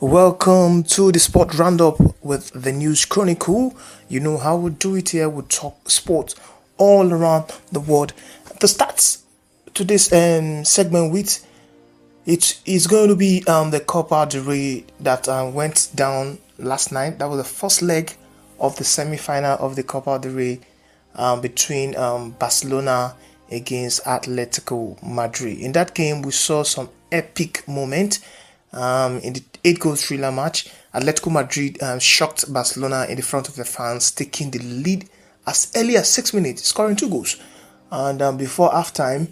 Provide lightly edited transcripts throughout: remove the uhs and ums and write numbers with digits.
Welcome to the Sport Roundup with the News Chronicle. You know how we do it here. We talk sports all around the world. The stats to this segment with it is going to be the Copa del Rey that went down last night. That was the first leg of the semi-final of the Copa del Rey between Barcelona against Atletico Madrid. In that game, we saw some epic moment. In the 8-goal thriller match, Atletico Madrid shocked Barcelona in the front of the fans, taking the lead as early as 6 minutes, scoring 2 goals. And before halftime,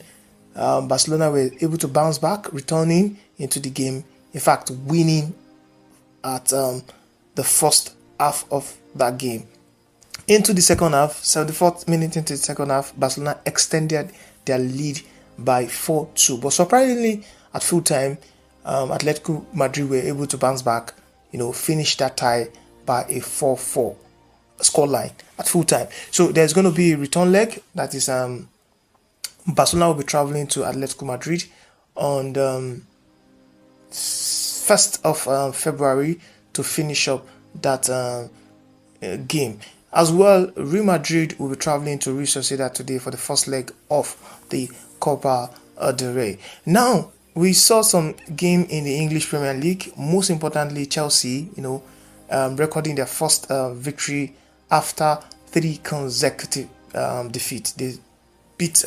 Barcelona were able to bounce back, returning into the game. In fact, winning at the first half of that game. Into the second half, 74th minute into the second half, Barcelona extended their lead by 4-2. But surprisingly, at full time, Atletico Madrid were able to bounce back, finish that tie by a 4-4 scoreline at full time. So there's going to be a return leg. That is, Barcelona will be traveling to Atletico Madrid on the 1st of February to finish up that game. As well, Real Madrid will be traveling to Real Sociedad today for the first leg of the Copa del Rey. Now, we saw some game in the English Premier League. Most importantly, Chelsea, recording their first victory after 3 consecutive defeats. They beat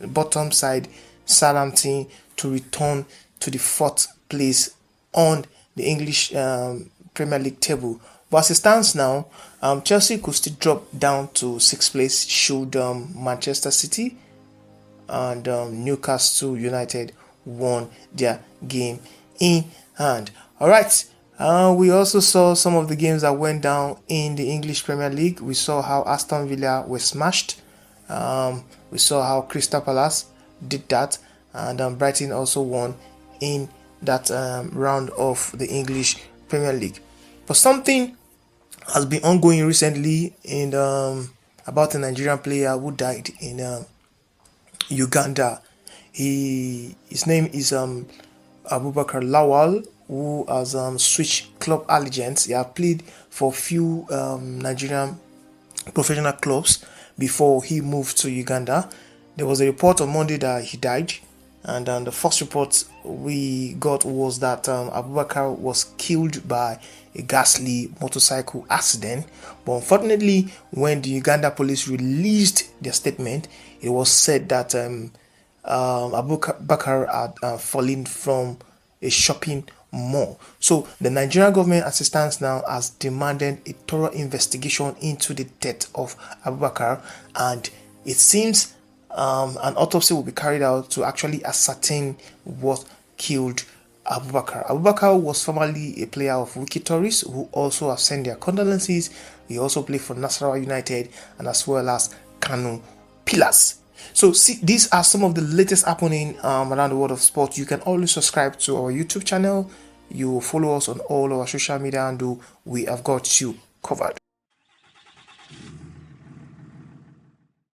bottom side Southampton to return to the 4th place on the English Premier League table. But as it stands now, Chelsea could still drop down to 6th place should Manchester City and Newcastle United won their game in hand. All right. We also saw some of the games that went down in the English Premier League. We saw how Aston Villa were smashed. We saw how Crystal Palace did that, and Brighton also won in that round of the English Premier League. But something has been ongoing recently in about a Nigerian player who died in Uganda. His name is Abubakar Lawal, who has switched club allegiance. He had played for a few Nigerian professional clubs before he moved to Uganda. There was a report on Monday that he died, and the first report we got was that Abubakar was killed by a ghastly motorcycle accident. But unfortunately, when the Uganda police released their statement, it was said that Abubakar had fallen from a shopping mall. So the Nigerian government, as it stands now, has demanded a thorough investigation into the death of Abubakar, and it seems an autopsy will be carried out to actually ascertain what killed Abubakar. Abubakar was formerly a player of Wiki Tourists, who also have sent their condolences. He also played for Nasarawa United and as well as Kano Pillars. So see, these are some of the latest happening around the world of sport. You can always subscribe to our YouTube channel. You follow us on all our social media, and we have got you covered.